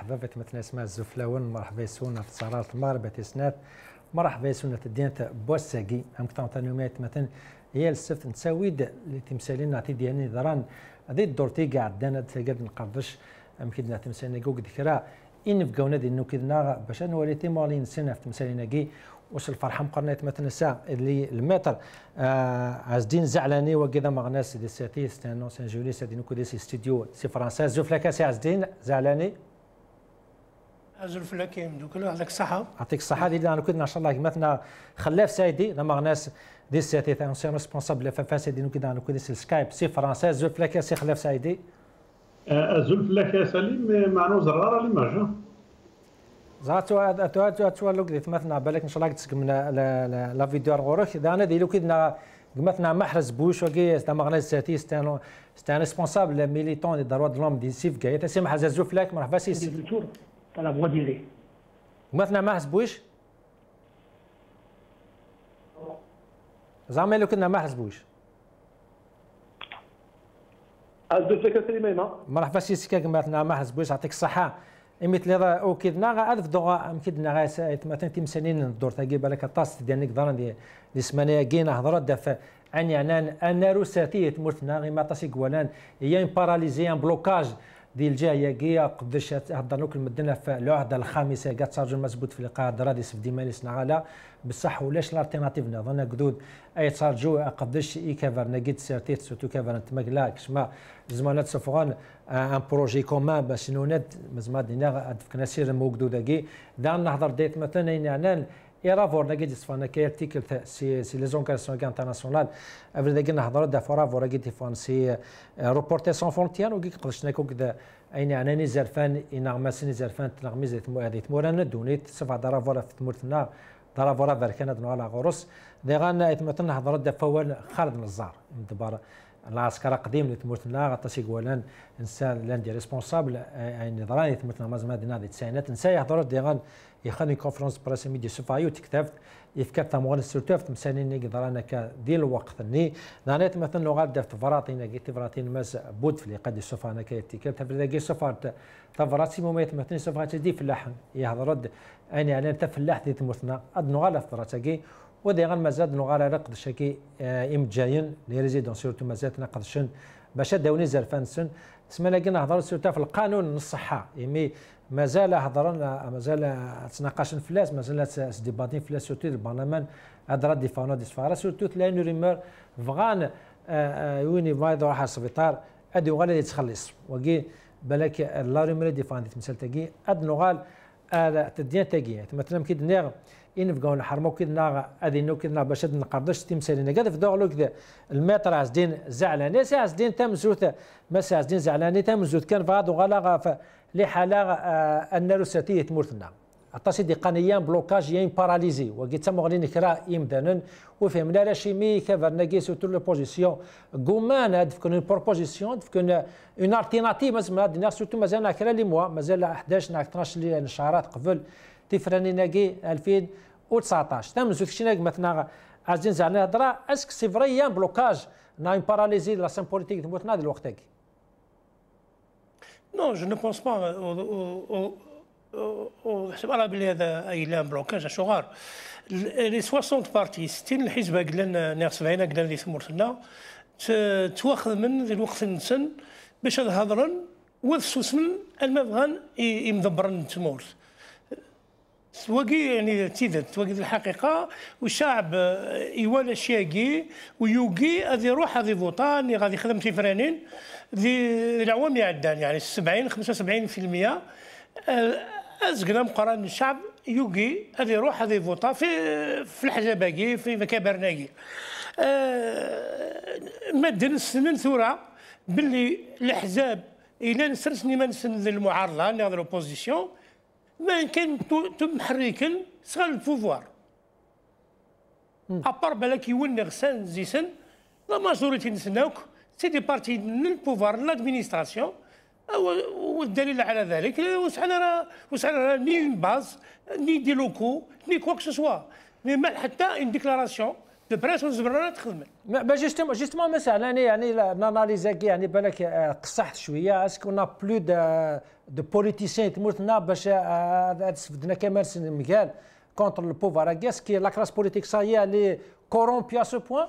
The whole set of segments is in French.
مرحبا بتمثل اسماء الزفلاون، مرحبا يسونا في صالات المغرب تسنات، مرحبا يسونا تدينت بوساقي هم كتانيومات مثلا هي السفت نساويد اللي تمثالين نعطي ديالني دران هذه الدورتي قاعد دانا تقدر نقدرش يمكن تمثالنا كوك ذكرى إن في قونا دي إنه كذا باش أنا وليتي مالين سنة في تمثالنا كي وش الفرحة مقارنة مثلا الساعة اللي المتر عزدين زعلاني وكذا مغناس دي ساتي ستانو سان جولي سادينو كودي سي ستوديو سي فرنسا زوف لك سي عزدين زعلاني زوف لك دوك يعطيك الصحة يعطيك الصحة دي أنا كنا إن شاء الله مثلا خلاف سايدي لا مغناس دي ساتي ثان سي ريسبونسابل فاسا دينو كذا أنا كودي سي سكايب سي فرنسا زوف لك سي خلاف سايدي زوف لك سليم معنو زرارة لما زعتوا لوك ديت مثلا بالك ان شاء الله تسكم لا فيديو غورك اذا انا ديلو كدنا مثلا محرز بوش وكي ستا مغناس ساتي ستان ريسبونسابل ميليتون دي دروا دلوم دي سيف كاي تسي محرز زوفلاك مرحبا سي لا فوا ديالي مثلا محرز بوش زعما لو كنا محرز بوش زوفلاك سليمه مرحبا سي سكاك مثلا محرز بوش يعطيك الصحه مثل او كدنا عارف دوغا كدنا غاس مثلا تمسنين الدور تاعي بالك الطاس ديالك ضرن دي السمانيه كاينه هضره دافع عن يعني ان روساتيه تمرتنا غير ما طاسي قوالان هي باراليزي ان بلوكاج ديال الجايه كي قداش هضرنوك المدينه في العهده الخامسه كاع تسارجو مسبوط في لقاء درادي في ديماليس نغالا بصح ولاش الالتيرناتيف نظن قدود اي تسارجو قداش اي كافرنا كيت سيرتيت سورتو كافرنا تماكلا كشما زمانات سفغان ان بروجي كومان باش نونت مزما دينا فكنا سير موجوده كي دار نهضر ديت مثلا يعني ايرافور نجد صفانا كي ارتيكل سي لي زونكاسيون انترناسيونال افري داك نهضر دا فرافور كي فون سي روبورتي سون فونتيان وكي قدرش نكو كذا اين يعني زرفان انغماسني زرفان تنغميز هذه تمورانا دونيت صفا درافورا في تمورتنا درافورا بركانه على غرس دي غانا مثلا نهضر دا فوال خالد نزار دبر العسكر قديم اللي تمرتنا غطاسي قوالان انسان لاندي ريسبونسابل يعني ضراني تمرتنا مازال دينا دي التسعينات نسا يهضروا دي غان يخاني كونفرنس بريس ميديا سوفايو تكتفت يفكرت مغنى سورتوف تمسانين ضرانا ديال الوقت ني نانيت مثلا لغه دافت فراتين كي فراتين ماس بود في قد السوفانا كي تكلت في سوفارت تفراتي موميت مثلا سوفارت دي في اللحن يهضروا اني على تفلاح دي تمرتنا ادنو غالا فراتاكي ودي غير مازال نغال رقد شكي جايين لي ريزيدون سورتو مازال نقدشن باش داوني زرفان سن تسمى لكن هضروا سورتو في القانون الصحه يمي مازال هضرنا مازال تناقشن فلاس مازال ديباتين فلاس سورتو البرلمان هضره ديفانو دي سفاره سورتو تلاقي ريمور فغان ويني فايد راح السبيطار ادي غالي يتخلص وكي بالك لا ريمور ديفاندي تمثال تاكي اد نغال تدين تاكي مثلا كي دنيغ إن في قون حرمو كدنا هذه إنه كدنا باش نقدرش تمثالنا كذا في دغلو كذا المتر عزدين زعلاني سي عزدين تمزوت ما سي عزدين زعلاني تمزوت كان فغادو غالا لحالة أن روساتية تمرتنا عطاسي دي قانيان بلوكاج يين باراليزي وقيت تم غادي نكرا يمدانا وفهمنا لا شيمي كافرنا كي سورتو لو بوزيسيون كومان هاد فكون اون بروبوزيسيون فكون اون التيرناتيف مازال هاد سورتو مازال ناكرا لي موا مازال 11 ناك 12 شهرات قبل تفراني ناكي 2019 تمزوت شي مثلا عايزين زعلنا هضره اسك سي فريان بلوكاج نا باراليزي لا سين بوليتيك تموتنا هذا الوقت هاكي نو جو نو بونس با حسب على بلي هذا اي بلوكاج شغار لي 60 بارتي 60 الحزب قلنا ناقص 70 قلنا اللي تمرتنا تواخذ من ذي الوقت نسن باش هضرن وذسوسن المبغان يمدبرن تمورت تواقي يعني تواقي الحقيقه والشعب يوالى شياقي ويوقي غادي يروح غادي فوطان اللي غادي يخدم تيفرانين ذي العوام يعدان يعني 70 75% ازقنا مقارنه الشعب يوقي غادي يروح غادي يفوطا في الحجاباكي في مكابرناكي مادا السنين ثوره باللي الاحزاب الى نسرسني ما نسن المعارضه اللي هذا لوبوزيسيون ما كان محركا صغار البوفوار ابار بالك يولي غسان زيسن لا ماجوريتي نسناوك سي دي بارتي من البوفوار لادمينستراسيون والدليل على ذلك وسعنا ني باز ني دي لوكو ني كوا كو سوا مي حتى اون ديكلاراسيون دو بريس ونزبرنا تخدم. ما جوستومون مثلا يعني ناناليزا يعني بالك قصحت شويه اسكو نا بلو دو بوليتيسيان تموتنا باش استفدنا كمال سن مقال كونتر لو بوفوار اكاس كي لا كلاس بوليتيك سايا لي كورومبي ا سو بوان.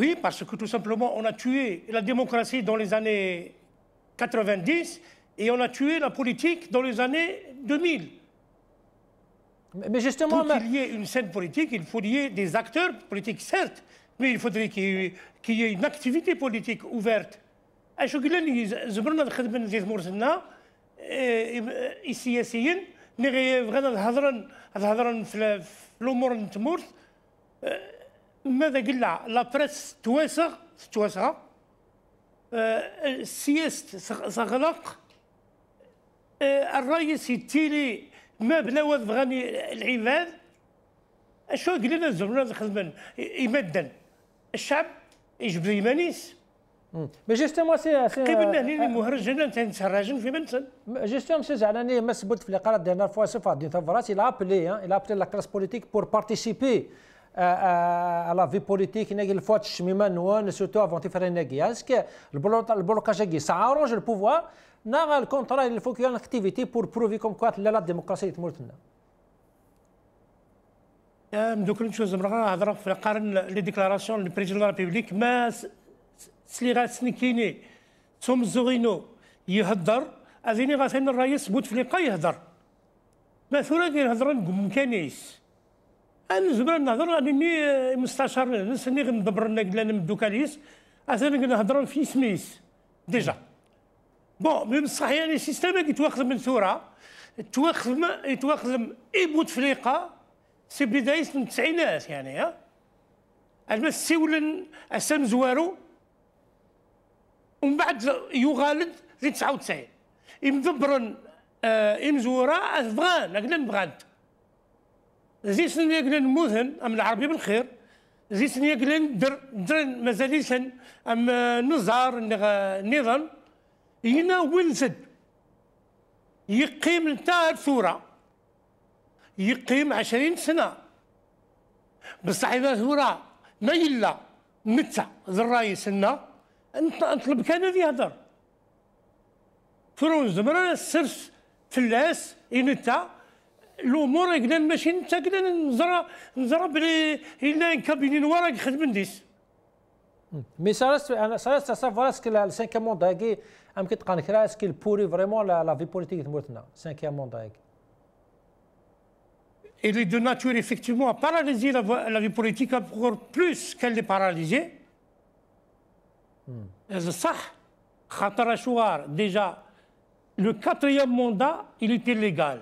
Oui, parce que tout simplement, on a tué la démocratie dans les années 90 et on a tué la politique dans les années 2000. Mais justement, pour qu'il y ait une scène politique, il faut qu'il y ait des acteurs politiques, certes, mais il faudrait qu'il y ait une activité politique ouverte. أشو قلنا زبرنا الخدمة زي مرسلنا السياسيين نغي بغينا نهضرن في الأمور نتمورت ماذا قلنا لا بريس تواسع السياسة تغلق الرئيس يتيلي ما بلا بغاني العباد اشو قلنا زرنا الخدمه يمدن الشعب يجبد يمانيس. مي جوستومون سي قبلنا هنا مهرجنا تنتهرجن في منسن. جوستومون سي زعلاني ما سبت في اللقاء ديالنا فوا سوف دي تفرات il a appelé la classe politique pour participer à la vie politique ناقي الفوات الشميمه نوان سورتو افون تفرين ناقي اسكو البلوكاج كي سا ارونج البوفوار نا الكونترا il faut qu'il y ait une activité pour prouver comme quoi la démocratie تمرتنا. دوك نشوز مرة هضره في قارن لي ديكلاراسيون لو بريزيدون لا ريبوبليك ما سليغا سنكيني توم زورينو يهضر اذيني غاثين الرئيس بوتفليقه يهضر ما ثورة يهضر مكانيس انا زبر نهضر اني مستشار نسني غندبر لنا مدوكاليس اثاني نهضر في سميس ديجا بون مي بصح يعني السيستم يتواخذ من ثوره يتواخذ اي بوتفليقه سي بدايه من التسعينات يعني ها المس سيولن اسام زوارو ومن بعد يغالد في 99 يمدبرن مزوره افغان اكلن بغانت زي سن يقلن موثن ام العربي بالخير زي سن يقلن در مازاليشن ام نزار نظام هنا ولزد يقيم نتاع الثوره يقيم 20 سنه بصح اذا ثوره ما يلا متى الرئيس لنا نطلب كان اللي يهضر فرون زمرا السرس فلاس ينتا الامور قلنا ماشي نتا قلنا نزرى بلي الا كابينين ورا يخدم نديس. مي ça reste à savoir est-ce que le cinquième mandat am كي تقان كرا est-ce qu'il pourrit vraiment la vie politique de Mourtena cinquième mandat. Il est de nature effectivement à paralyser la vie politique encore plus qu'elle est paralysée. C'est ça. Khatara Chouar, déjà, le quatrième mandat, il était légal.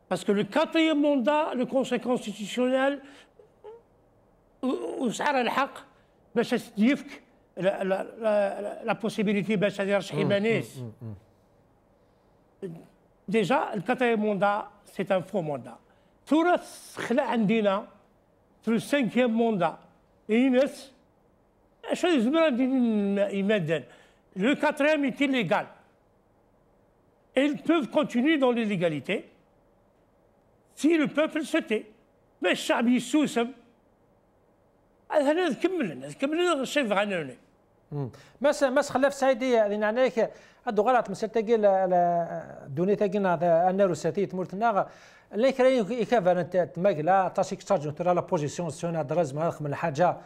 Parce que le quatrième mandat, le Conseil constitutionnel, وسعر الحق باش يفك la possibilité باش يرشح يمانيس. Déjà, le quatrième mandat, c'est un faux mandat. ثورة خلع عندنا في السانكيام mandat. ينس شو يزمر يمدن. Le quatrième est illégal. Ils peuvent continuer dans l'illégalité si le peuple se tait. Mais الشعب يسوسم. هذا نكمل الشيء غنوني. مس خلاف سعيدي يعني عناك هادو غلط مسير تاقي دوني تاقينا النار ساتي تمرتنا اللي كاين يكافر تماكلا تاشيك تشارج ترى لا بوزيسيون سيون درز ما من الحاجه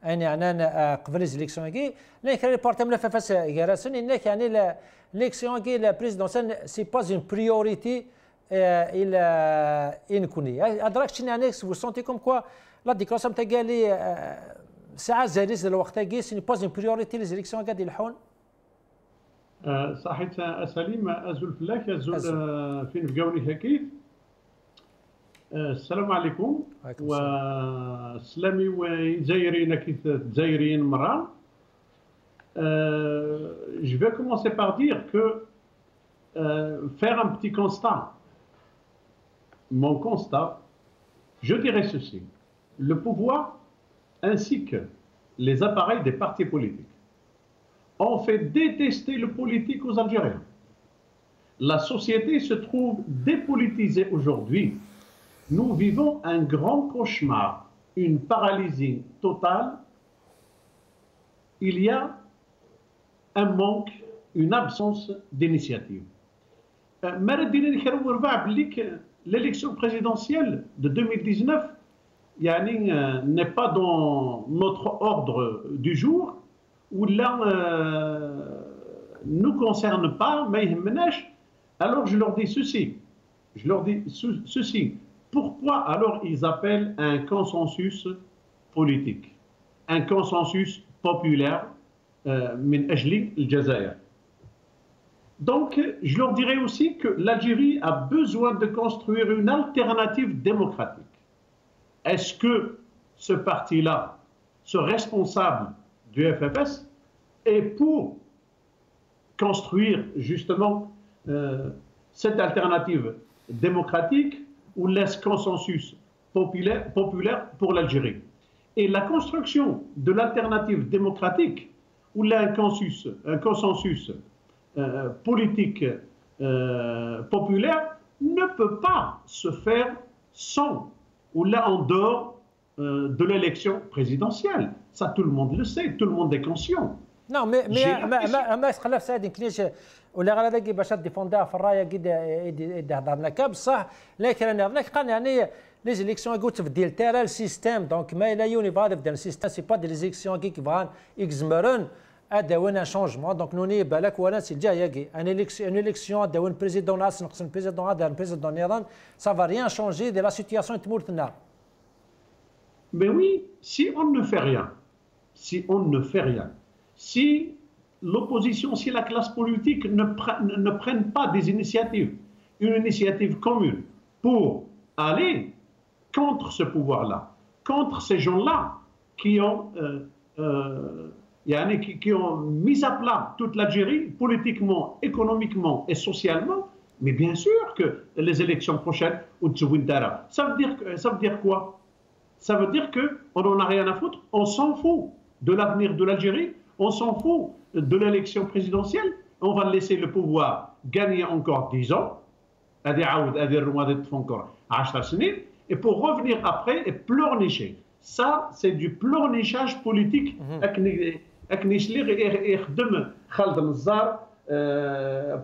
يعني عنان قبل ليزيكسيون كي اللي كاين بارتي من فاس كراسن انك يعني ليكسيون كي لا بريزيدونسيال سي با اون بريوريتي الى انكوني ادراكش يعني vous sentez comme quoi la déclaration تاع لي ساعه زاليز الوقت كي سي با اون بريوريتي لي زيليكسيون قاعد يلحون. صحيت سليم ازول فلاك ازول فين بقاوني هكيف. السلام عليكم وسلامي وجزائريين كيف الجزائريين مرة. Je vais commencer par dire que faire un petit constat. Mon constat, je dirais ceci. Le pouvoir ainsi que les appareils des partis politiques ont fait détester le politique aux Algériens. La société se trouve dépolitisée aujourd'hui nous vivons un grand cauchemar, une paralysie totale. Il y a un manque, une absence d'initiative. L'élection présidentielle de 2019 n'est pas dans notre ordre du jour, ou là ne concerne pas, mais alors je leur dis ceci. Pourquoi alors ils appellent un consensus politique, un consensus populaire min ajli al-Jazair? Donc, je leur dirais aussi que l'Algérie a besoin de construire une alternative démocratique. Est-ce que ce parti-là, ce responsable du FFS, est pour construire justement cette alternative démocratique ou laisse consensus populaire pour l'Algérie? Et la construction de l'alternative démocratique ou là un consensus politique populaire ne peut pas se faire sans ou là en dehors de l'élection présidentielle. Ça, tout le monde le sait, tout le monde est conscient. Non, mais خلاف سعيد كليش ولا غير هذاك باش ديفوندها في الرايه قد هضرنا كاب صح، لكن انا هذاك قال يعني لي زيليكسيون قلت في ديال تاع السيستم دونك ما لا يوني فادي في السيستم سي با دي ليزيكسيون كي فان اكزمرن اداون ان شونجمون دونك نوني بالك وانا سي الجايه ان اليكسيون اداون بريزيدون ناس نقص بريزيدون هذا بريزيدون نيران سا فا ريان شونجي دي لا سيتياسيون تمورتنا. Mais oui, si on ne fait rien, si l'opposition, si la classe politique ne prenne pas des initiatives, une initiative commune pour aller contre ce pouvoir-là, contre ces gens-là qui ont mis à plat toute l'Algérie, politiquement, économiquement et socialement, mais bien sûr que les élections prochaines, ça veut dire quoi? Ça veut dire qu'on n'en a rien à foutre, on s'en fout de l'avenir de l'Algérie, on s'en fout de l'élection présidentielle, on va laisser le pouvoir gagner encore 10 ans, et pour revenir après et pleurnicher. Ça, c'est du pleurnichage politique.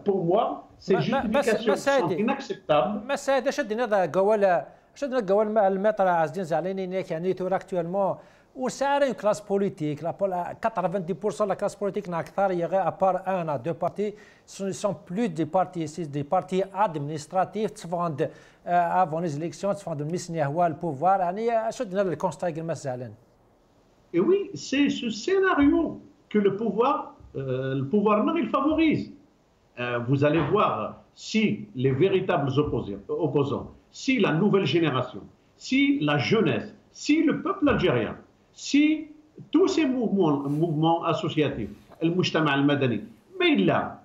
Pour moi, ces justifications sont inacceptables. شدنا القوال مع المطر عازدين زعلانين يعني تور اكtuellement وسعر كلاس بوليتيك لا 90% لا كلاس بوليتيك اكثر يغي ابار ان ا دو بارتي سون بلو دي بارتي سي دي بارتي ادمنستراتيف تفوند افون لي زيليكسيون تفوند مسني هو البوفوار يعني شدنا الكونستا كما زعلان. Et oui, c'est ce scénario que le pouvoir non, il favorise. Vous allez voir si les véritables opposants, si la nouvelle génération, si la jeunesse, si le peuple algérien, si tous ces mouvements associatifs, le Mujtama al-Madani, mais là,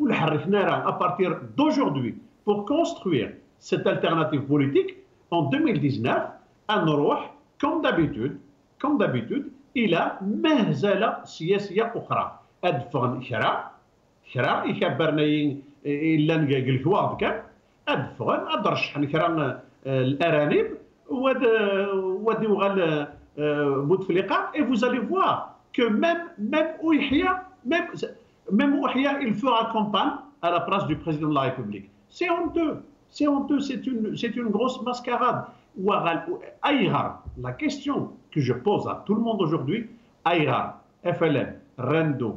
à partir d'aujourd'hui, pour construire cette alternative politique, en 2019, à Noroh, comme d'habitude, il a مهزلة سياسية أخرى. أدفغن خرا يخبرنا إلا نقل كواض كان أدفغن أدرشح نكرا الأرانب ودي وغال بوتفليقة. Et vous allez voir que même Ouihia, il fera campagne à la place du président de la République. C'est honteux, c'est une grosse mascarade. Aïrar, la question que je pose à tout le monde aujourd'hui, Aïrar, FLN, Rendo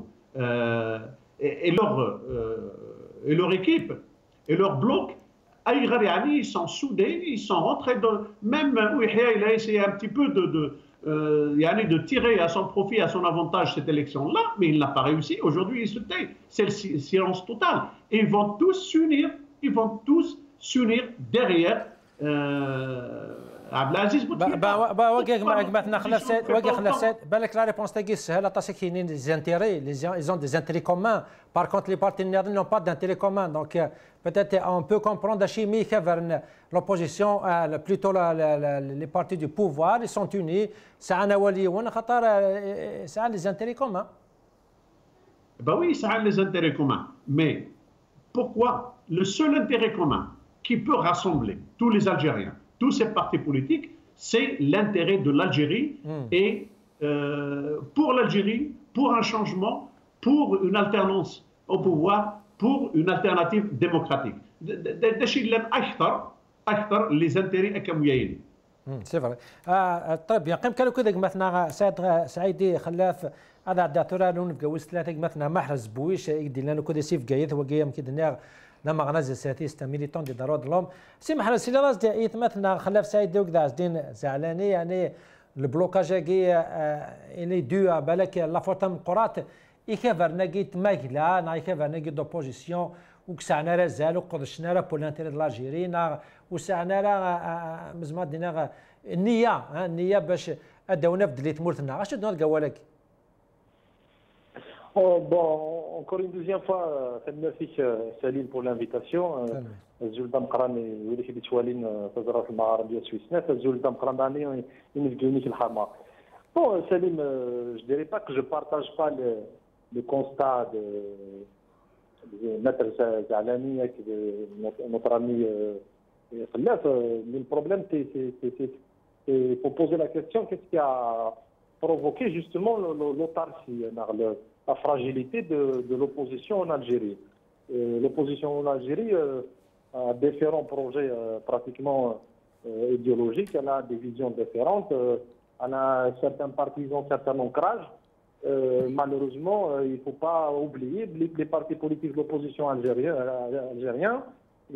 et leur équipe et leur bloc, Aïrar et Ali, ils sont soudés, ils sont rentrés dans... Même Ouihia, il a essayé un petit peu de tirer à son profit, à son avantage cette élection-là, mais il n'a pas réussi. Aujourd'hui, il se tait. C'est le silence total. Et ils vont tous s'unir derrière عبد العزيز بوتفليقة. واقع معك خلاص بالك لا ريبونس تاعي سهله تاسك كاينين دي زانتيري ils ont des intérêts communs. Par contre les partenaires n'ont pas d'intérêt commun, donc peut-être on peut comprendre chimie vers l'opposition, plutôt les partis du pouvoir, ils sont unis, c'est un awali ou c'est des intérêts communs. Ben oui, ça a les intérêts communs, mais pourquoi le seul intérêt commun qui peut rassembler tous les Algériens, tous ces partis politiques, c'est l'intérêt de l'Algérie et pour l'Algérie, pour un changement, pour une alternance au pouvoir, pour une alternative démocratique. أكثر les intérêts économiques. سي فري. طيب يقيم كانوا كذا مثلا سعيدي خلاف هذا داتورا لون في جوز ثلاثة مثلا محرز بويش يدير لنا كذا سيف جايث وجاي كذا لما غنزل سياتيست ميليتون دي دارود لوم سي محرز سي راس دي مثلا خلاف سعيد وكذا دين زعلاني يعني البلوكاج كي اللي دو بالك لا فوتام قرات يكفر نجيت ماكلا نا يكفر نجيت دوبوزيسيون وكسعنا راه زالو قدشنا راه بور لانتيري د لاجيري وسعنا راه مزما دينا النيه باش اداونا في دليت مورتنا اش دون قوالك. Bon, encore une deuxième fois, merci Salim pour l'invitation. الزول مقراني ولي كي تشوالين وزارة المغاربة سويسنات الزول مقراني ينفقوني في الحرمة. Bon, Salim, je dirais pas que je partage pas le constat de Maître Zalani avec notre ami Khalaf. Mais le problème, il faut poser la question, qu'est-ce qui a provoqué justement l'autarcie, la fragilité de l'opposition en Algérie. L'opposition en Algérie a différents projets pratiquement idéologiques, elle a des visions différentes, elle a certains partisans, certains ancrages. Malheureusement, il ne faut pas oublier les partis politiques de l'opposition algérien,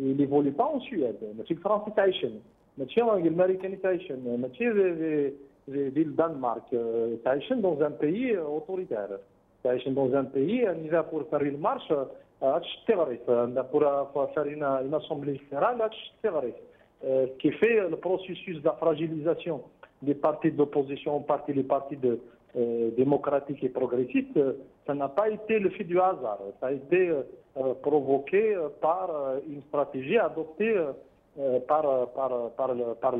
ils n'évoluent pas en Suède. Mais le français taïchen, mais l'américain taïchen, mais le Danemark taïchen dans un pays autoritaire. Taïchen dans un pays, on va pour faire une marche, pour faire une assemblée générale, ce qui fait le processus de la fragilisation des partis d'opposition, les partis démocratiques et progressistes, ça n'a pas été le fait du hasard. Ça a été provoqué par une stratégie adoptée par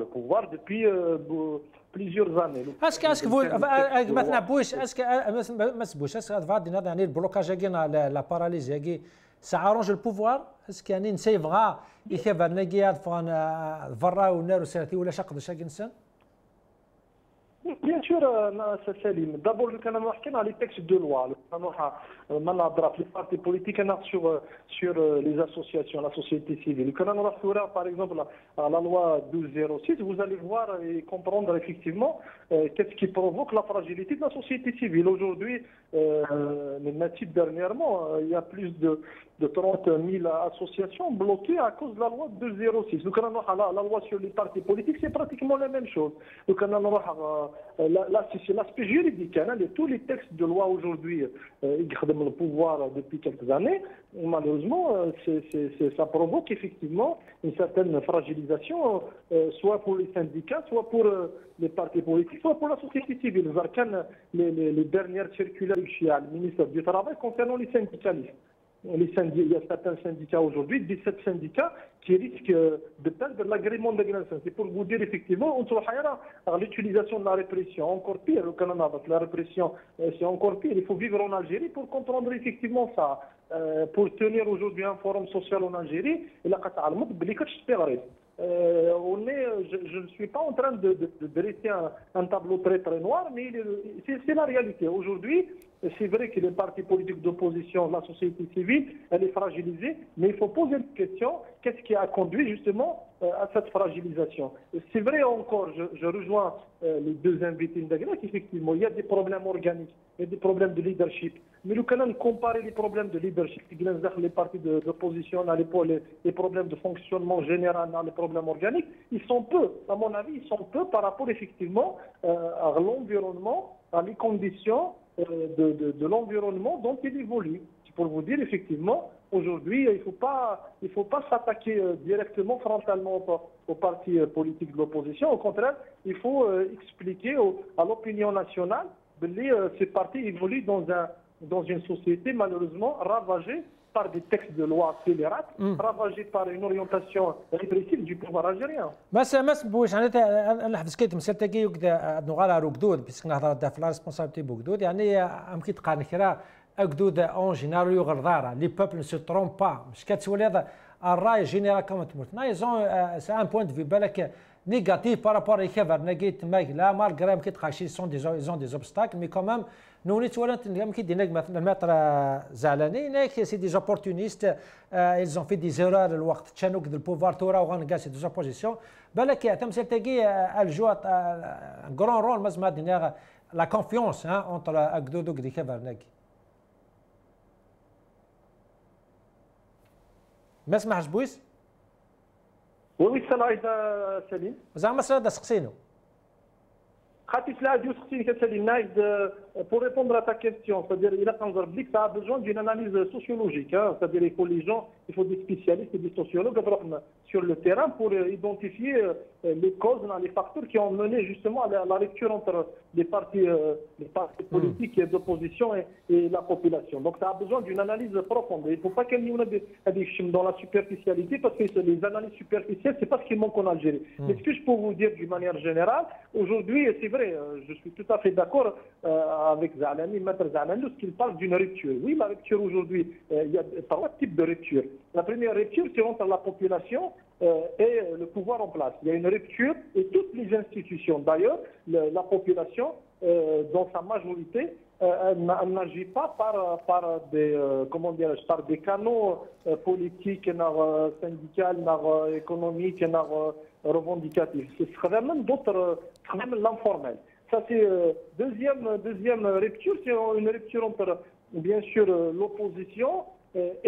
le pouvoir depuis plusieurs années. Est-ce que vous maintenant Bush est-ce que بعد يعني البلوكاج هنا la paralysie هي ça arrange le pouvoir est-ce que يعني نسيفغا يخيف نجي فان فرا ونار وسرتي ولا شقد شاك انسان. Bien sûr, Salim. D'abord, nous allons voir les textes de loi. Les partis politiques sur les associations, la société civile. Nous allons voir, par exemple, la loi 1206. Vous allez voir et comprendre effectivement qu'est-ce qui provoque la fragilité de la société civile. Aujourd'hui, dernièrement, il y a plus de 30 000 associations bloquées à cause de la loi 206. Nous allons voir la loi sur les partis politiques, c'est pratiquement la même chose. Nous allons voir c'est l'aspect juridique. Tous les textes de loi aujourd'hui, ils ont le pouvoir depuis quelques années. Malheureusement, ça provoque effectivement une certaine fragilisation, soit pour les syndicats, soit pour les partis politiques, soit pour la société civile. Les dernières circulaires du ministre du Travail concernant les syndicalistes. Il y a certains syndicats aujourd'hui, 17 syndicats, qui risquent de perdre l'agrément de l'agression. C'est pour vous dire effectivement, l'utilisation de la répression, encore pire, au Canada, la répression, c'est encore pire. Il faut vivre en Algérie pour comprendre effectivement ça. Pour tenir aujourd'hui un forum social en Algérie, je ne suis pas en train de dresser un tableau très très noir, mais c'est la réalité. Aujourd'hui, c'est vrai que les partis politiques d'opposition, la société civile, elle est fragilisée, mais il faut poser une question, qu'est-ce qui a conduit justement à cette fragilisation? C'est vrai encore, je rejoins les deux invités qu'effectivement, il y a des problèmes organiques, il y a des problèmes de leadership. Mais nous allons comparer les problèmes de leadership, les partis d'opposition, les problèmes de fonctionnement général, les problèmes organiques, ils sont peu, à mon avis, ils sont peu par rapport effectivement à l'environnement, à les conditions de l'environnement dont il évolue. C'est pour vous dire effectivement, aujourd'hui, il ne faut pas s'attaquer directement, frontalement aux partis politiques de l'opposition. Au contraire, il faut expliquer à l'opinion nationale que ces partis évoluent dans une société malheureusement ravagée par des textes de loi scélérates, ravagés par une orientation répressive du pouvoir algérien. بس بوش انا نحفظ كيت مسالتا كي وكذا نغالا ركدود بس نهضر في لا ريسبونسابيلتي بوكدود يعني ام كي تقارن كرا اكدود اون جينيرال يغرضارا لي بوبل نو سو ترومب با مش كتولي هذا الراي جينيرال كما تموت نايزون سي ان بوينت في بالك négatif par rapport à Kevernaguet, là, malgré ils ont des obstacles, mais quand même, nous, c'est des opportunistes, ils ont fait des erreurs, le pouvoir, c'est des oppositions. Elle joue un grand rôle, la confiance entre Agdoudouk et Kevernaguet. ما سمعش بويس؟ وي سمعت سليم. زعما سلا سقسينو. خاطي سلا يسقسيني سليم نايد pour répondre à ta question, c'est-à-dire il a ça a besoin d'une analyse sociologique, c'est-à-dire il faut les gens, il faut des spécialistes et des sociologues sur le terrain pour identifier les causes, les facteurs qui ont mené justement à la rupture entre les partis politiques d'opposition et la population. Donc ça a besoin d'une analyse profonde. Il ne faut pas qu'il y ait dans la superficialité, parce que les analyses superficielles, c'est pas ce qui manque en Algérie. Mais ce que je peux vous dire d'une manière générale, aujourd'hui, c'est vrai, je suis tout à fait d'accord avec Zalani, Maître Zalani, lorsqu'il parle d'une rupture. Oui, la rupture aujourd'hui, il y a trois types de ruptures. La première rupture, c'est entre la population et le pouvoir en place. Il y a une rupture et toutes les institutions, d'ailleurs, la population, dans sa majorité, n'agit pas par des canaux politiques, syndicaux, économiques, revendicatifs. C'est vraiment d'autres, même l'informel. Ça, c'est deuxième rupture, c'est une rupture entre, bien sûr, l'opposition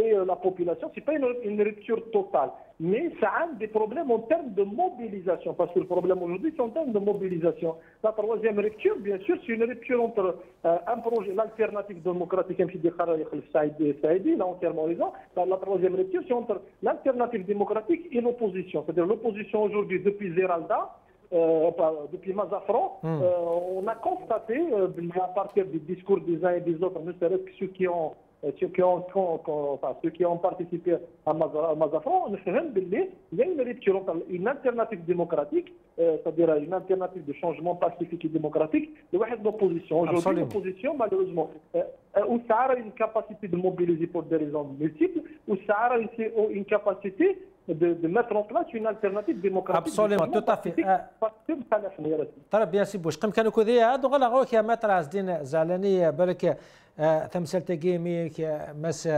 et la population. Ce n'est pas une rupture totale, mais ça a des problèmes en termes de mobilisation, parce que le problème aujourd'hui, c'est en termes de mobilisation. La troisième rupture, bien sûr, c'est une rupture entre un projet, l'alternative démocratique, il a entièrement raison. La troisième rupture, c'est entre l'alternative démocratique et l'opposition. C'est-à-dire l'opposition aujourd'hui, depuis Zeralda, depuis Mazafran, on a constaté, à partir du discours des uns et des autres, ne serait-ce que ceux qui ont participé à Mazafran, il y a une rupture entre une alternative démocratique, c'est-à-dire une alternative de changement pacifique et démocratique, et l'opposition. Aujourd'hui, l'opposition, malheureusement, où ça a une capacité de mobiliser pour des raisons multiples, où ça a une capacité de mettre en place une alternative démocratique. Absolument, tout à fait. طيب bien سي بوش قم كانوا كذي هادو غلغوك يا متر عزدين زعلاني بالك تمثال تقيمي مس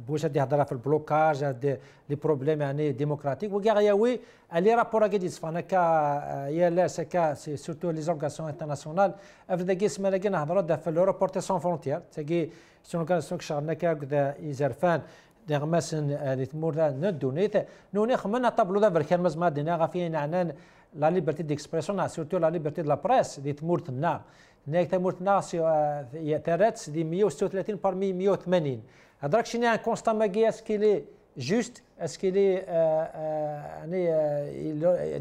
بوش هادي هضره في البلوكاج هاد لي بروبليم يعني ديموكراتيك وكاع ياوي لي رابور كي ديسفانا كا يا لا سكا سي سورتو لي زورغاسيون انترناسيونال افدا كيس مالا نهضروا في لوروبورتي سون فونتيير تاكي سون كان شغلنا كا يزرفان دغمسن اللي تمور ندونيت نوني خمنا طابلو دابا كان مزما دينا غافين عنان لا ليبرتي ديكسبرسيون سورتو لا ليبرتي دو لا بريس اللي تمورتنا هناك تمورتنا تارات دي 136 بارمي 180 هضرك شنو ان كونستا ماكي اسكيلي جوست اسكيلي يعني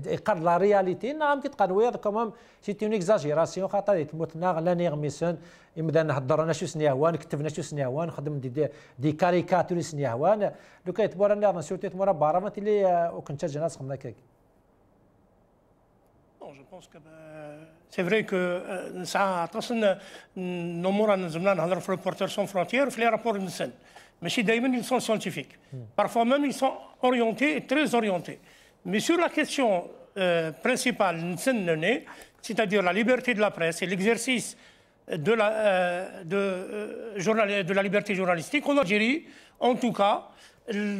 يقر لا رياليتي نعم كتقنويض كومام سي اون اكزاجيراسيون خاطر تموتنا لا نيغميسون يمدا نهضرنا شو سنيهوان كتبنا شو سنيهوان خدم دي كاريكاتور سنيهوان لو كيتبور انا سورتي تمورا بارامات اللي وكنت جناس خمنا كاك. Je pense que c'est vrai que ça nos mots dans Reporters sans frontières في les rapports de scène. Mais chez Daïmen, ils sont scientifiques. Parfois même, ils sont orientés, très orientés. Mais sur la question principale, c'est-à-dire la liberté de la presse et l'exercice de la liberté journalistique, en Algérie, en tout cas,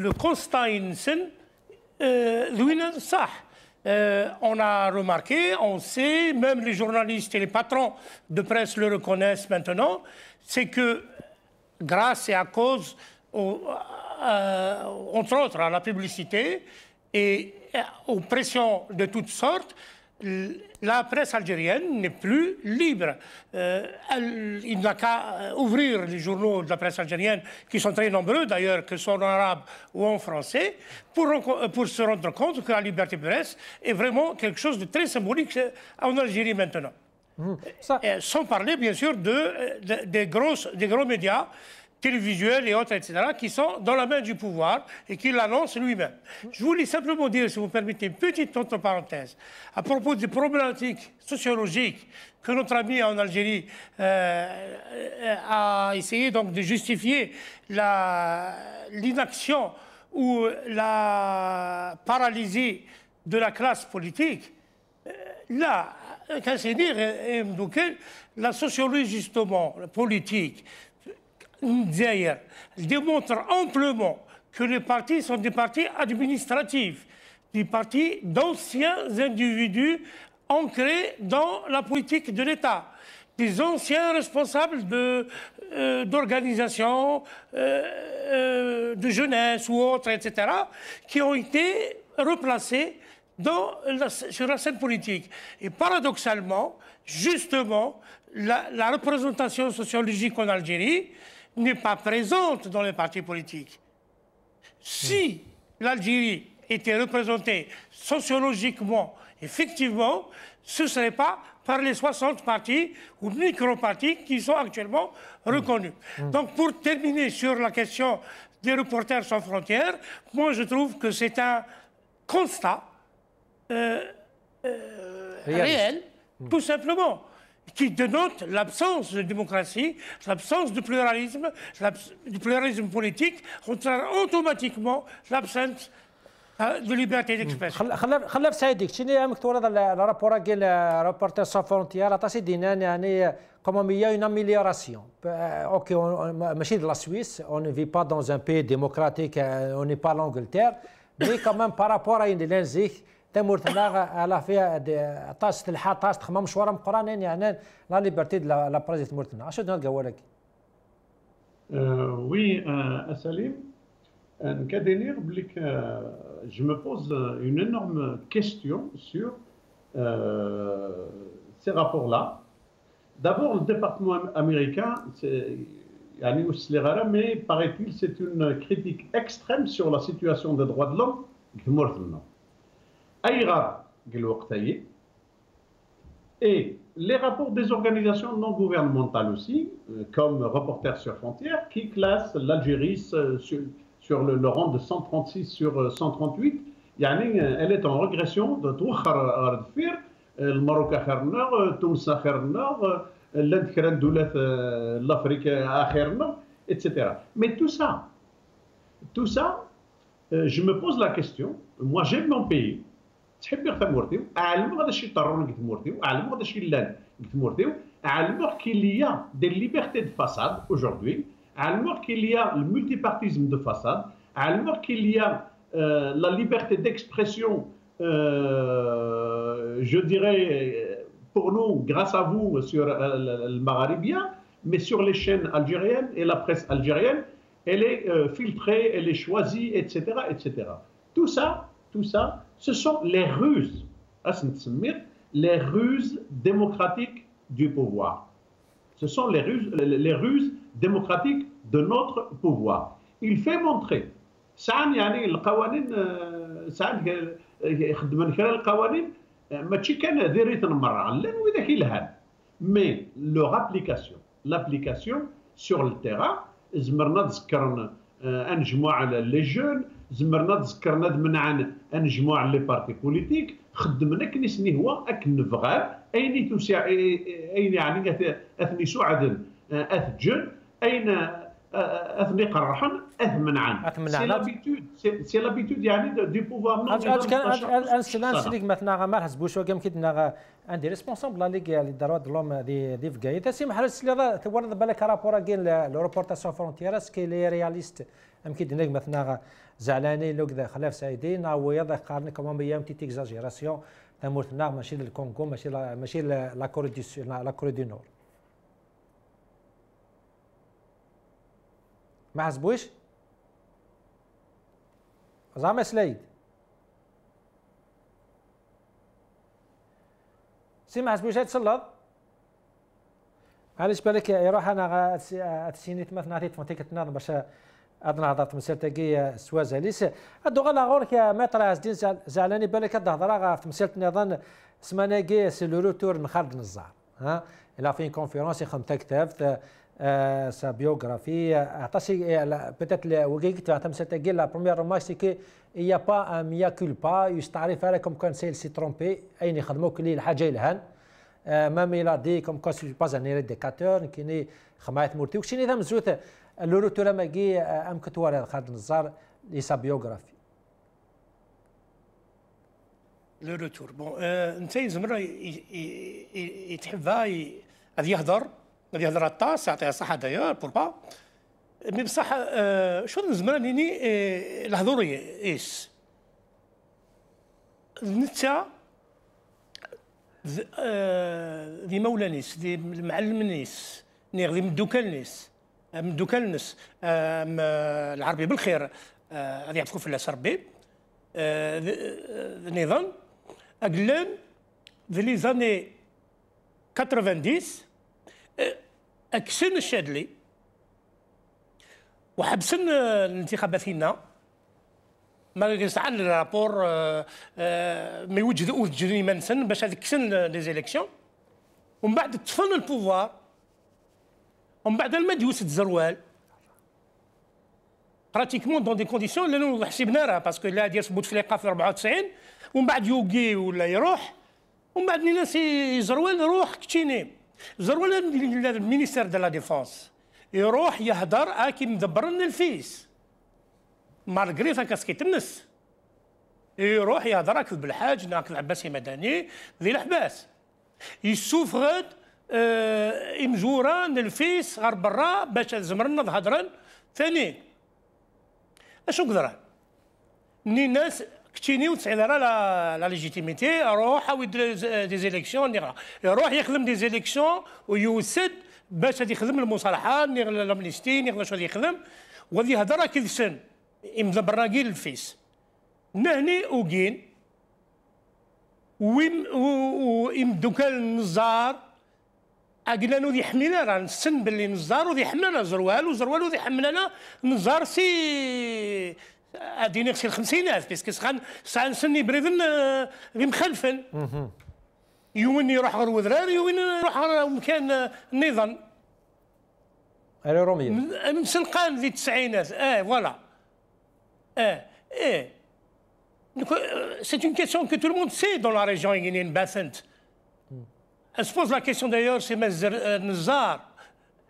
le constat on a remarqué, on sait, même les journalistes et les patrons de presse le reconnaissent maintenant, c'est que grâce et à cause, entre autres, à la publicité et aux pressions de toutes sortes, la presse algérienne n'est plus libre. Il n'a qu'à ouvrir les journaux de la presse algérienne, qui sont très nombreux d'ailleurs, que ce soit en arabe ou en français, pour se rendre compte que la liberté de presse est vraiment quelque chose de très symbolique en Algérie maintenant. Sans parler bien sûr des gros médias télévisuels et autres, etc., qui sont dans la main du pouvoir et qui l'annoncent lui-même. Je voulais simplement dire, si vous permettez, une petite entre parenthèse, à propos des problématiques sociologiques que notre ami en Algérie a essayé donc de justifier l'inaction ou la paralysie de la classe politique, là, la sociologie justement politique d'ailleurs démontre amplement que les partis sont des partis administratifs, des partis d'anciens individus ancrés dans la politique de l'État, des anciens responsables d'organisations, de jeunesse ou autres, etc., qui ont été replacés sur la scène politique. Et paradoxalement, justement, la représentation sociologique en Algérie n'est pas présente dans les partis politiques. Si l'Algérie était représentée sociologiquement, effectivement, ce ne serait pas par les 60 partis ou micro-partis qui sont actuellement reconnus. Donc, pour terminer sur la question des Reporters sans frontières, moi je trouve que c'est un constat réel, tout simplement, qui dénote l'absence de démocratie, l'absence de pluralisme, du pluralisme politique, entraîne automatiquement l'absence de liberté d'expression. خلف سعيدك شنو مكتوب هذا الرابور ديال ريبورتر سان فونتيير عطاسي دينا يعني comme il y a une amélioration. Ok, machine de la Suisse, on ne vit pas dans un pays démocratique, on n'est pas l'Angleterre, mais quand même par rapport à une لنزيك تمرتنا على فيها طاس الحا طاس خمام مشوار مقرانين يعني لا ليبرتي دو لا بريز تمرتنا اش هاد قولك وي Salim, je me pose une énorme question sur ces rapports-là. D'abord, le département américain, mais paraît-il, c'est une critique extrême sur la situation des droits de l'homme. Et les rapports des organisations non gouvernementales aussi, comme Reporters sans frontières, qui classent l'Algérie sur le rang de 136 sur 138, elle est en régression de tout. Le Maroc a fait le Tunis a fait l'Afrique a fait etc. Mais tout ça, je me pose la question, moi j'aime mon pays, qu'il y a des libertés de façade aujourd'hui, qu'il y a le multipartisme de façade, qu'il y a la liberté d'expression, je dirais, pour nous, grâce à vous, sur le Maghrébien, mais sur les chaînes algériennes et la presse algérienne, elle est filtrée, elle est choisie, etc., etc. Tout ça, ce sont les ruses démocratiques du pouvoir. Ce sont les ruses démocratiques de notre pouvoir. Il fait montrer mais leur application, l'application sur le terrain, les jeunes, les partis politiques, c'est l'habitude du pouvoir. عندي ريسبونسابل لا ليغ لي دروات دو لوم دي فكاي تاسي محل سلا تورد بالك رابور كاين لو ريبورتر سون فرونتييرس كي لي رياليست يمكن دينك مثلا زعلانين لو كذا خلاف سعيدين او يضا قارن كمان بيام تي اكزاجيراسيون تمورتنا ماشي للكونغو ماشي لا كوري دي سود لا كوري دي نور ما حسبوش زعما سلايد سي ما حسبوش تسلط علاش بالك يروح انا تسينيت مثلا عطيت فونتيك تناض باش ادنا هضرت مسالتكي سوازا ليس ادو غلا غورك متر عزدين زعلاني بالك الهضره في مسالت نظن سماناكي سي لو روتور من خالد النزار ها الى في كونفيرونس خمسه كتاب sa biographie. Peut-être la première remarque, c'est qu'il n'y a pas un mea culpa, il s'arrive comme quand il s'est trompé, il n'y a pas de même il a dit comme quoi je ne suis pas un éducateur, qui n'est pas un mortier. Si nous avons le retour à Magui, am que tu as Khaled Nazar et sa biographie. لو روتور بون انت زمر يتحبها غادي يهضر على الطاس يعطيها الصحه داير بور با مي بصح شو زمر نيني الهضور ايش نتا ذي مولانيس ذي معلمنيس نيغ ذي مدوكالنيس مدوكالنس العربي بالخير غادي يعطيكم في الله ربي نظام أقلن في لي زاني 90 أكسن الشادلي وحبسن الانتخابات هنا ما يسعى الرابور ما يوجد منسن باش هذيك كسن لي زيليكسيون ومن بعد تفن البوفوار ومن بعد المديوس تزروال براتيكمون دون دي كونديسيون اللي حسبنا راه باسكو لا ديال بوتفليقه في 94 ومن بعد يوقي ولا يروح ومن بعد الناس يزروال يروح كتشيني زروال المينيستير دو لا ديفونس يروح يهدر كي مدبر لنا الفيس مالغري ذاك كاسكيت الناس يروح يهدر هاك بالحاج هاك العباسي مدني ذي الحباس يسوفغد يمزوران الفيس غير برا باش زمرنا هضرن ثاني اشو قدران مني الناس كتيني وتسعد راه لا ليجيتيميتي روح يدير دي زيليكسيون يروح يخدم دي زيليكسيون ويوسد باش غادي يخدم المصالحه لامنيستي واش غادي يخدم وغادي يهضر كي السن يمزبرناكي الفيس نهني وكين ويمدوكا النزار أقلانو ذي حملنا راه نسن باللي نزار وذي حملنا زروال وذي حملنا نزار سي اديني سي الخمسينات باسكو ساعه نسني بريدن ذي مخلفن يوين يروح غير وذران يوين يروح غير مكان النظام رومية مسلقان ذي التسعينات فوالا c'est une question que tout le monde sait dans la région guinéenne bassante. Elle se pose la question d'ailleurs, c'est Nzar,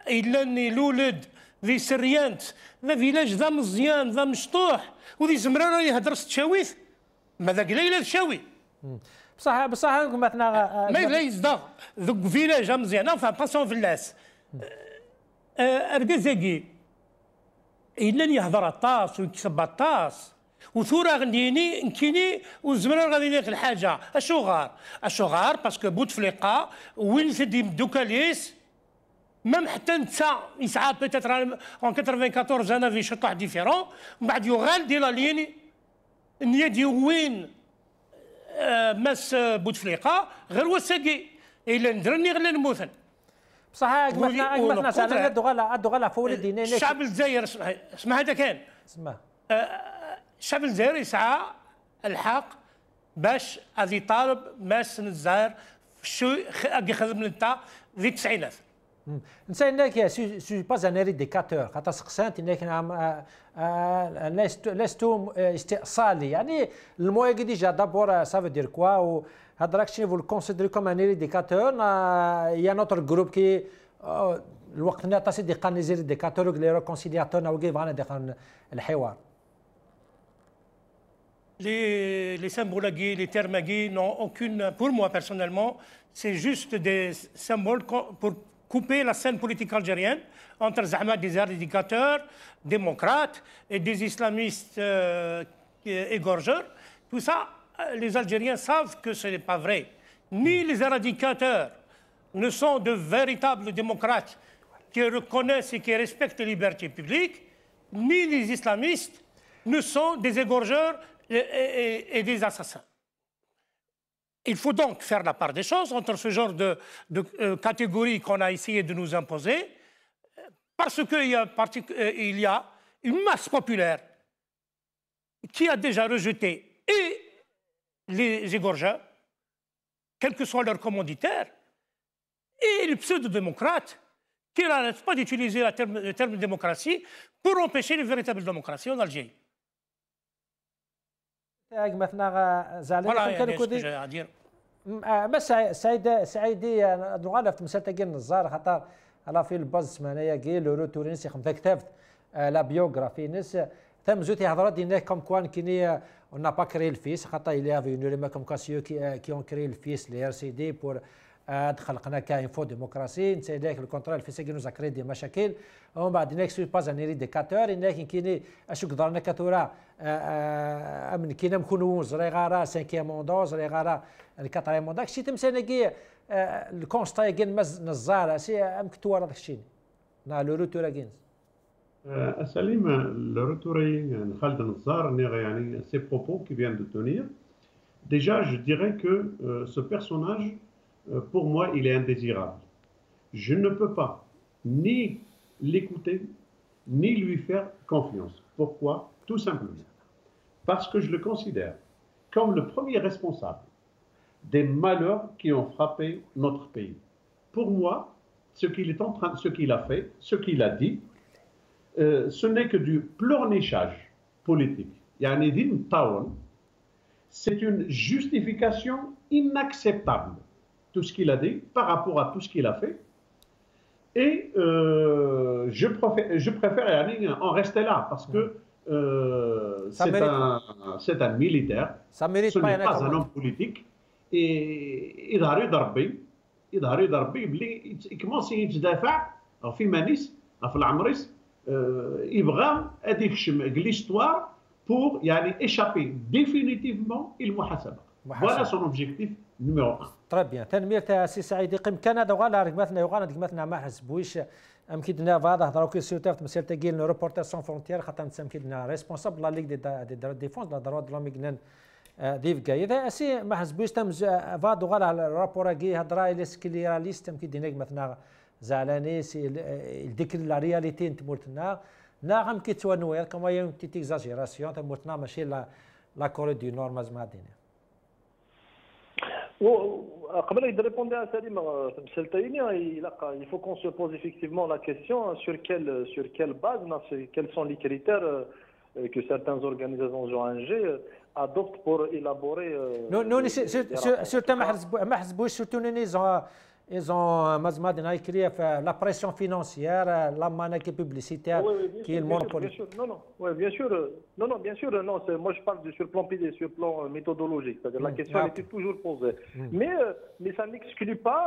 إلا الولد ذي سريانت ذا فيلاج ذا مزيان ذا مشطوح وذي زمران يهدر الشاويث ماذا قليل الشاوي بصح مثلا ما لا يزدغ ذوك فيلاج مزيان enfin باسون فلاس أرقزاكي إلا يهدر الطاس ويكسب الطاس وثورة غنديني نكيني والزمران غادي يدير الحاجة أشغار باسكو بوتفليقة وين سيدي دوكاليس ميم حتى نتا يسعى بيتيتر اون 94 انا في شطح ديفيرون من بعد يغال دي لا ليني نيا دي وين ماس بوتفليقة غير وساقي إلا ندرني غير نموثن بصح مثلا ساعه الدغاله فول الدينين الشعب الجزائري اسمع هذا كان اسمع الشعب الجزائري يسعى الحق باش غادي طالب ماس الجزائر شو غادي يخدم لنا ذي التسعينات نسى انك سي باز ان ريديكاتور خاطر سقسانت انك لست استئصالي يعني المويه ديجا دابور سافو دير كوا وهذا راك فو كونسيدري كوم ان ريديكاتور يا نوتر جروب كي الوقت ناطاسي دي قان لي ريديكاتور لي ريكونسيلياتور ناوكي فانا دي الحوار Les symboles gay, les termes gays n'ont aucune, pour moi personnellement, c'est juste des symboles pour couper la scène politique algérienne entre des éducateurs démocrates et des islamistes égorgeurs. Tout ça, les Algériens savent que ce n'est pas vrai. Ni les éradicateurs ne sont de véritables démocrates qui reconnaissent et qui respectent les libertés publiques, ni les islamistes ne sont des égorgeurs et des assassins. Il faut donc faire la part des choses entre ce genre de catégories qu'on a essayé de nous imposer, parce qu'il y a une masse populaire qui a déjà rejeté et les égorgeurs, quels que soient leurs commanditaires, et les pseudo-démocrates qui n'arrêtent pas d'utiliser le terme démocratie pour empêcher les véritables démocraties en Algérie. مثلا زعلان بس سعيدي نغالف في مسألة كي النزار خاطر على في الباز سمانية كي لو روتورينس يخدم كتابت لا بيوغرافي ناس ثم زوتي هضرات دينا كوم كوان كيني on n'a pas créé le FIS خاطر il est venu comme ceux qui ont créé le FIS les RCD pour خلقنا كاينفو ديموكراسي نسيداك الكونترول الفيس كي نوزا كري دي مشاكل ومن بعد نيك سو باز ان انديكاتور انك كيني اشو قدرنا كثورا امن كينا مكونو زريغارا 5 موندو زريغارا الكاتري مونداك شي تمسانكي الكونستا كين نزار سي ام كتوار داك الشيء نا لو روتور كينز Salim, le retour Khaled Nassar, yani ses propos qu'il vient de tenir, déjà je dirais que ce personnage, pour moi, il est indésirable. Je ne peux pas ni l'écouter, ni lui faire confiance. Pourquoi? Tout simplement. Parce que je le considère comme le premier responsable des malheurs qui ont frappé notre pays. Pour moi, ce qu'il a fait, ce qu'il a dit, ce n'est que du pleurnichage politique. C'est une justification inacceptable, tout ce qu'il a dit par rapport à tout ce qu'il a fait. Et je préfère en rester là parce que c'est un militaire, ce n'est pas un homme politique. Et il commence à يتدافع في مانيس في العمريس يبغى هذه يخشم l'histoire pour échapper définitivement المحاسبة. Voilà son objectif numéro 1. Très bien. تنمير تاع سي سعيد يقيم كندا وغالا رقمتنا يوغانا دقمتنا ما حسبويش امكدنا فاضح هضروك سيوتر تمثيل تاكيل ريبورتر سون فونتير خاطر نسمكدنا ريسبونسابل لا ليغ دي ديفونس لا دروا دو ميغنان ديف جاي اذا اسي ما حسبويش تمز فادو غالا الرابور كي هضرا لي سكليراليست امكدنا مثلا زعلاني سي الذكر لا رياليتي نتمرتنا ناغم كيتوانوير كما يوم كي تيزاجيراسيون تمرتنا ماشي لا كوري دو نور مازما دينا قبل de répondre à Salim il faut qu'on se pose effectivement la question sur quelle base, quels sont les critères que certaines organisations ONG adoptent pour élaborer. Non, surtout ما حسبوش surtout ils ont mazmadina écrit la pression financière, la manque publicitaire qui est le monopole. Bien sûr, non, moi je parle sur le plan méthodologique, c'est-à-dire la question était toujours posée. Mais ça n'exclut pas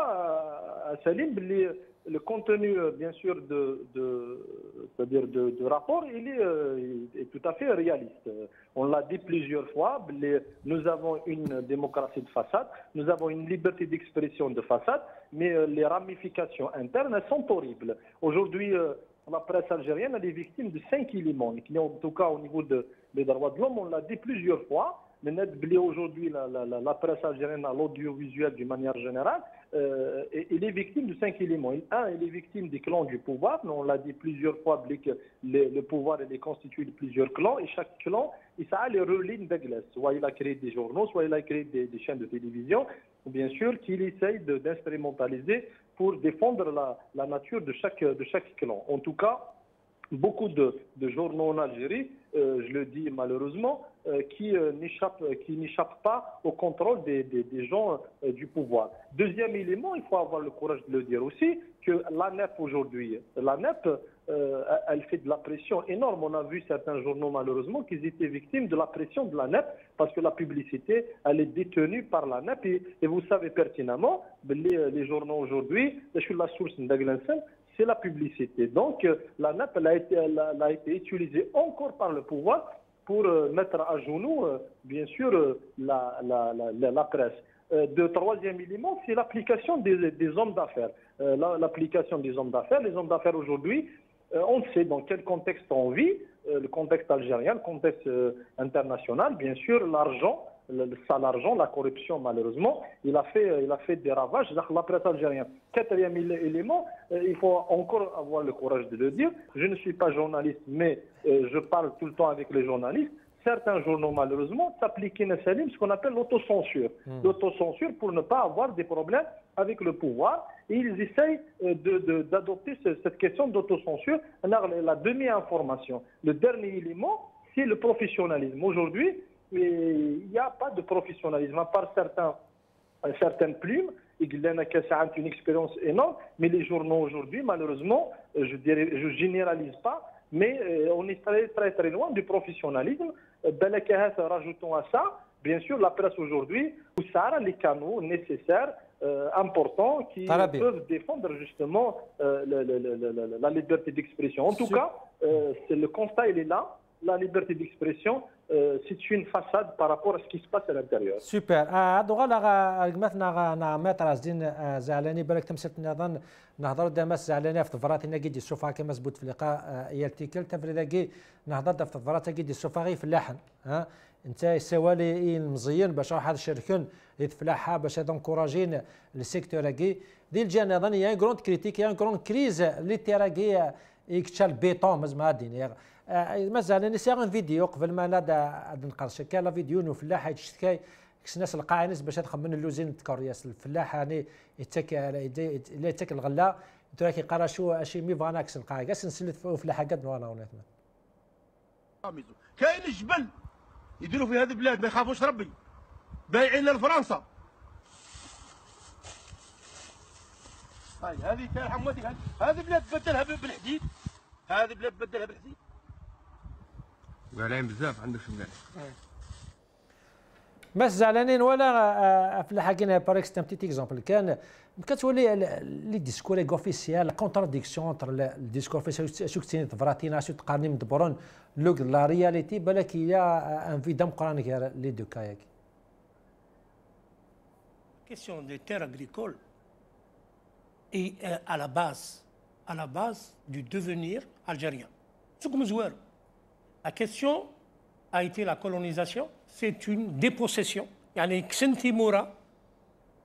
à Salim le contenu, bien sûr, c'est-à-dire de rapport, il est tout à fait réaliste. On l'a dit plusieurs fois, nous avons une démocratie de façade, nous avons une liberté d'expression de façade, mais les ramifications internes, elles sont horribles. Aujourd'hui, la presse algérienne, elle est victime de 5 éléments, qui en tout cas au niveau des droits de l'homme, on l'a dit plusieurs fois. Mais aujourd'hui, la presse algérienne, l'audiovisuel d'une manière générale, il est victime de 5 éléments. Un, il est victime des clans du pouvoir. On l'a dit plusieurs fois que le pouvoir est constitué de plusieurs clans et chaque clan, il a les relais de glace. Soit il a créé des journaux, soit il a créé des chaînes de télévision, ou bien sûr qu'il essaye d'instrumentaliser pour défendre la nature de chaque clan. En tout cas, beaucoup de journaux en Algérie, je le dis malheureusement, qui n'échappent pas au contrôle des gens du pouvoir. Deuxième élément, il faut avoir le courage de le dire aussi, que l'ANEP aujourd'hui, elle fait de la pression énorme. On a vu certains journaux malheureusement qui étaient victimes de la pression de l'ANEP parce que la publicité, elle est détenue par l'ANEP et vous savez pertinemment, les journaux aujourd'hui, je suis la source d'Aglensen, c'est la publicité. Donc l'ANEP elle a été utilisée encore par le pouvoir pour mettre à genoux, bien sûr, la presse. Troisième élément, c'est l'application des hommes d'affaires. L'application des hommes d'affaires. Les hommes d'affaires aujourd'hui, on sait dans quel contexte on vit, le contexte algérien, le contexte international, bien sûr, l'argent, la corruption malheureusement, il a fait des ravages dans la presse algérienne. Quatrième élément, il faut encore avoir le courage de le dire, je ne suis pas journaliste, mais je parle tout le temps avec les journalistes. Certains journaux malheureusement s'appliquent ce qu'on appelle l'autocensure. L'autocensure pour ne pas avoir des problèmes avec le pouvoir. Et ils essayent d'adopter cette question d'autocensure, la demi-information. Le dernier élément, c'est le professionnalisme. Aujourd'hui, il n'y a pas de professionnalisme, à part certaines plumes, qui ont une expérience énorme, mais les journaux aujourd'hui, malheureusement, je généralise pas, mais on est très très loin du professionnalisme. Rajoutons à ça, bien sûr, la presse aujourd'hui, où ça a les canaux nécessaires, importants, qui peuvent défendre justement la liberté d'expression. En tout cas, le constat, il est là. La liberté d'expression, c'est une façade par rapport à ce qui se passe à l'intérieur. Super. مثلا مات راسدين زعلاني بالك تمسك نهضر دامس زعلاني في ظفراتنا كي دي السوفا كما زبوت في اللقاء يالتيكل تفريداكي نهضر في ظفرات كي دي السوفا غير فلاحن ها انت سوالي المزيان باش راح هذا الشركون يتفلاحها باش هذا انكوراجين السيكتور كي ديال الجان ايضا يا كروند كريتيك يا كروند كريز اللي تيراكي يكتشال بيطون مزما هادين مازال انا سيغ فيديو قبل ما ناد نقرش كالا فيديو نو فلاح يتشتكي كسناس القاعنس باش تخمن اللوزين تكورياس الفلاح يعني يتك الغلا تراكي قراشو اشي مي فاناكس القاع كاس نسلت فلاحه قد وانا ونتمنى كاين الجبل يديروا في هذه البلاد ما يخافوش ربي بايعين لفرنسا هذه كاين حمودي هذه بلاد بدلها بالحديد هذه بلاد بدلها بالحديد زعلان بزاف عندك شو ماس زعلانين ولا فلاحه كاين باريكس تام بتيت اكزومبل كان كتولي لي ديسكور اوفيسيال كونتراديكسيون انتر الديسكور اوفيسيال شو كتيني تفراتينا شو تقارني مدبرون لوك لا رياليتي بالك هي ان في دم قرانك لي دو كاياك question des terres agricoles est à la base du devenir algérien. La question a été la colonisation, c'est une dépossession. يعني كسن تيمورا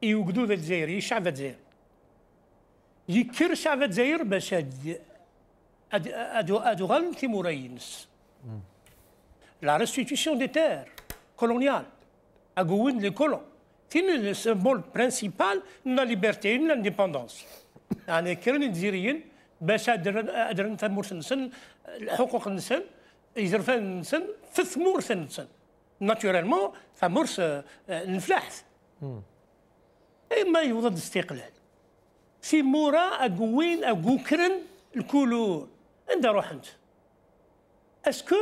يوجدوا الجزائر شعب الجزائر يكر شعب الجزائر باش ادو غن تيمورينس la restitution des terres coloniales à Gouin les colons c'est le symbole principal de la liberté de l'indépendance يعني كرن الجزائريين باش ادرن ثمور سنسن حقوق الانسان يزرفان الانسان في ثمور سنسن ناتورالمون ثمور الفلاحث ما يوضد استقلال في مورا اقوين اقوكرن الكولور انت روح انت اسكو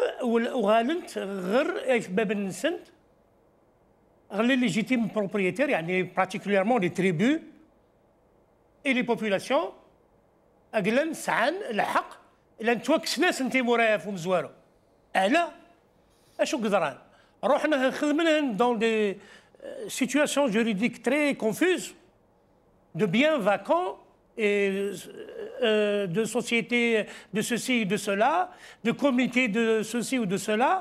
وغالنت غير باب النسنت غير لي ليجيتيم بروبريتير يعني بارتيكوليرمون لي تريبو اي لي بوبولاسيون اقلن سعان الحق لان توكس ناس انت مورايا في مزوارو الا اشو قدران روحنا خدمنا دون دي situation juridique très confuse, de biens vacants et de sociétés de ceci ou de cela, de comités de ceci ou de cela,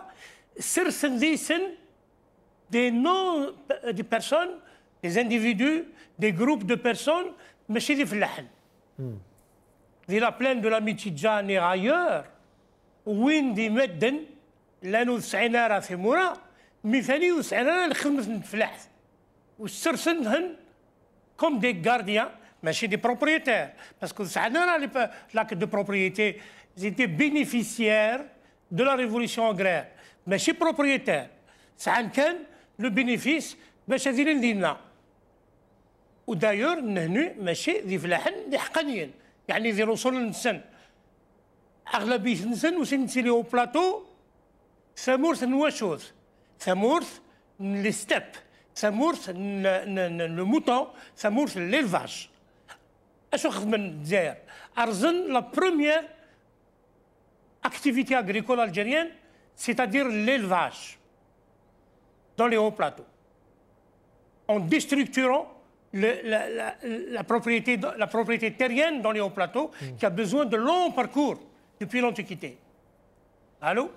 des noms des personnes, des individus, des groupes de personnes, mais chez les flahn. La plaine de la Mitidjane et ailleurs, Windy Medden, l'anneau de Sainara Femora, مثالي وسعنا الخدمة الفلاحة والسرسنهن كوم دي غارديان ماشي دي بروبريتير باسكو سعنا لاك دو بروبريتي زيتي بينيفيسيير دو لا ريفوليسيون اغرير ماشي بروبريتير سعان كان لو بينيفيس باش هذين ديالنا ودايور نهنو ماشي ذي فلاحن ذي حقانيين يعني ذي رسول نسن اغلبيه نسن وسنتي لي او بلاطو ثمورث نواشوث ثمورث لي ستيب ثمورث لو موطون ثمورث ليلفاج اشو خدم الجزائر ارزن لا بروميير activité agricole algérienne c'est-à-dire l'élevage dans les hauts plateaux en déstructurant la propriété terrienne dans les hauts plateaux qui a besoin de longs parcours depuis l'Antiquité. Allô?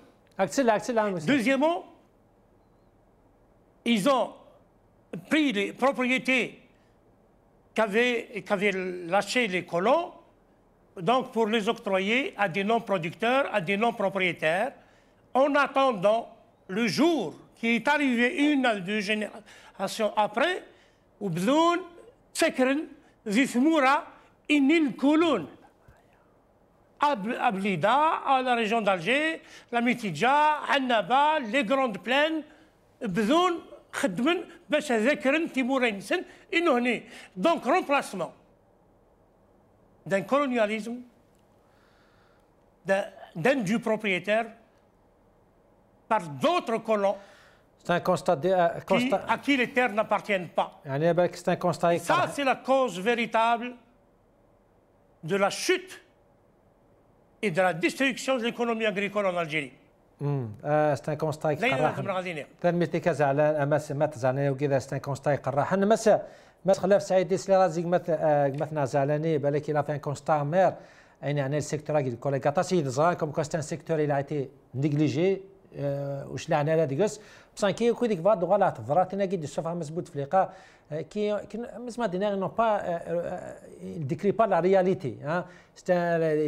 Deuxièmement, ils ont pris les propriétés qu'avaient lâchées les colons, donc pour les octroyer à des non-producteurs, à des non-propriétaires, en attendant le jour qui est arrivé une à deux générations après, où Bdoun, Tsekren, Zithmoura, Inil Kouloun. À Blida, à la région d'Alger, la Mitidja, Annaba, les grandes plaines, Bdoun, خدمن باش ذاكرن تيمورين سن انه هني دونك رومبلاسمون دان كولونياليزم d'un du propriétaire par d'autres colons C'est un constat, à qui les terres n'appartiennent pas. C'est un constat. Ça, c'est la cause véritable de la chute et de la destruction de l'économie agricole en Algérie. C'est un constat لازم غاديين. تنميتي كزعلان امس ما تزعلان وكذا c'est un constat يقرح انا ما خلاف سعيد سلي رازق مثلا زعلاني بالك il a fait un constat amer يعني السيكتور agricole كاتاسي زرا كوم كو c'est un secteur il a été négligé وش لعنا لا ديكس بصح كي كو ديك فاد غلا تفراتنا كي دي شوفها مسبوط في لقاء كي مسما دينا نو با ديكري با لا رياليتي ها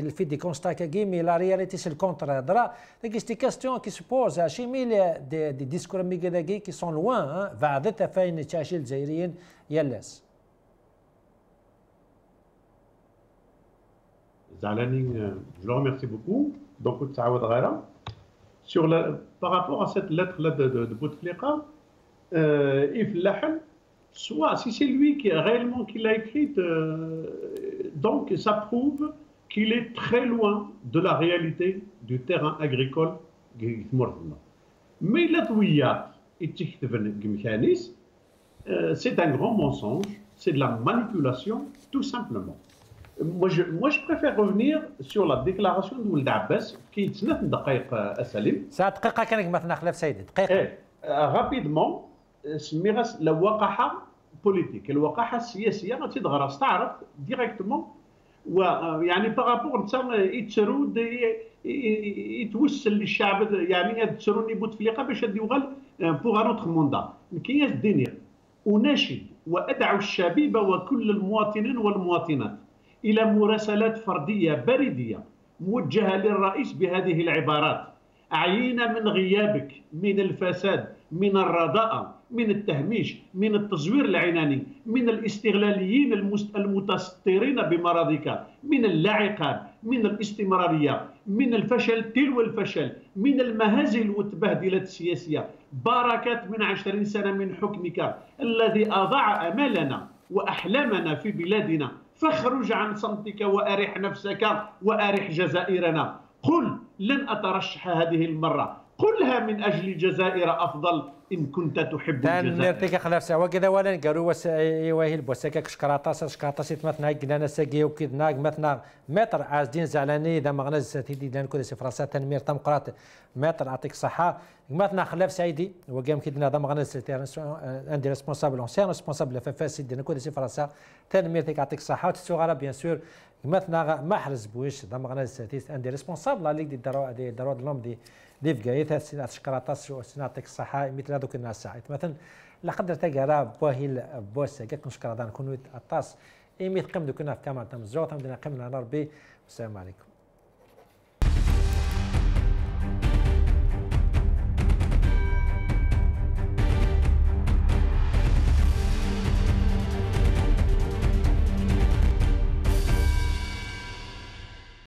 il fait des constats كي مي لا رياليتي سي الكونتر درا ديك دي كاستيون كي سبوز شي ميل دي ديسكور مي كي كي سون لوان بعد فاين تاشي الجزائريين يلاس Zalani, je le remercie beaucoup. Donc, par rapport à cette lettre-là de Bouteflika, Yves Lahal, soit si c'est lui qui réellement qui l'a écrite, donc ça prouve qu'il est très loin de la réalité du terrain agricole. Mais la douillat, c'est un grand mensonge, c'est de la manipulation, tout simplement. Moi, je préfère revenir sur la déclaration de Ould Abbas qui est 9 دقائق أسلم. ساعة دقيقة كان مثلا خلاف سيدي دقيقة. رابيدمون سميغاس الوقاحة بوليتيك، الوقاحة السياسية غتدغرا استعرف ديريكتومون ويعني بارابور نتا يتسرود يتوسل للشعب يعني تسروني بوتفليقة باش يوغل بوغ ان اوتر موندا. كياس الدنيا أناشد وأدعو الشبيبة وكل المواطنين والمواطنات إلى مراسلات فردية بريدية موجهة للرئيس بهذه العبارات: أعينا من غيابك، من الفساد، من الرداءة، من التهميش، من التزوير العناني، من الاستغلاليين المتسترين بمرضك، من اللاعقات، من الاستمرارية، من الفشل تلو الفشل، من المهازل والتبهدلات السياسية. بركات من 20 سنة من حكمك الذي أضاع أمالنا وأحلامنا في بلادنا، فاخرج عن صمتك وأرح نفسك وأرح جزائرنا. قل لن أترشح هذه المرة، قلها من أجل الجزائر أفضل إن كنت تحب الجزائر. نرتيك خلاف سوا كذا ولا نقالوا وهي البوسكك شكراطاس مثلا كنا ساقي وكذا مثلا متر عازدين زعلاني اذا ما غنز تيدي لان كل فرنسا تنمير تمقرات متر يعطيك الصحه مثلا خلاف سعيدي وقام كيدنا هذا ما غنز عندي ريسبونسابل اونسيان ريسبونسابل فاسد دينا كل فرنسا تنمير يعطيك الصحه وتسوغ بيان سور مثلا ما حرز بويش هذا ما غنز عندي ريسبونسابل ليك دي دروا دلوم دي فكايت شكراطاس يعطيك الصحه مثل هذوك الناس ساعات مثلا لا قدر تلقى باهي بوس كاك نشكر هذا نكونوا الطاس ايميت قيم دوكنا في كاميرا تم الزوط تم قيمنا ربي والسلام عليكم.